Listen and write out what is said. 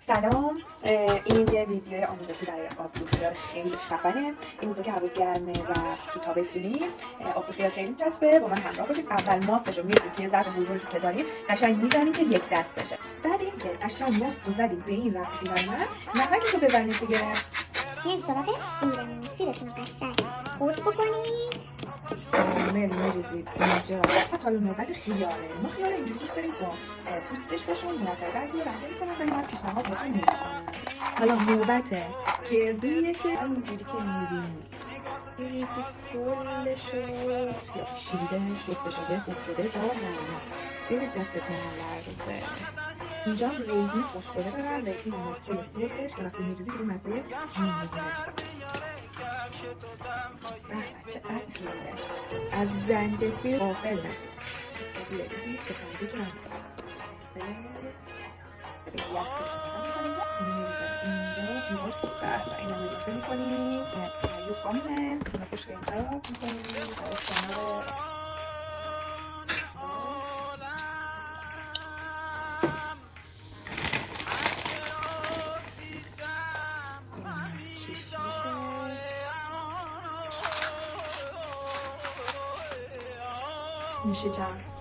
سلام، این یه ویدیو آموزشی برای آبجو خیار خیلی خفنه. این روزا که هوا گرمه و تو تابستونی آبجو خیار خیلی جذبه. با من همراه باشید. اول ماستش رو می‌ریزید توی ظرف بزرگی که داریم، قشنگ می‌زنید که یک دست بشه. بعد اینکه قشنگ ماست رو زدید به این رنگ خیار نمکش رو بزنید دیگه. میریم سراغ سیرمون. سیرتون رو قشنگ خرد بکنید. کامل می‌ریزید اینجا. حالا نوبت خیاره. ما خیار اینجوری دوست داریم با پوستش باشه، مربع. بعضی‌ها رنده می‌کنن ولی من پیشنهاد بهتون نمی‌کنم. حالا نوبت گردویی که همینجوری که می‌بینید بریزید کلشو. شیرده شسته شده خوب شده دارم بریز دستتون لرزه. اینجا هم ریحون خوش شده دارم. ریحون هم از گل سرخش که وقتی می‌ریزید این مزه جون می‌گیره. چه عطری میده. از زنجفیل غافل نشید. حسابی بریزید که سنگیتون هم به یخ بشستن می‌کنید. اینو می‌ریزم اینجا بیهاش و اینو اضافه می‌کنید. یوفامینه اینو خوشگل انتخاب می‌کنید. براش کنار میشه جمع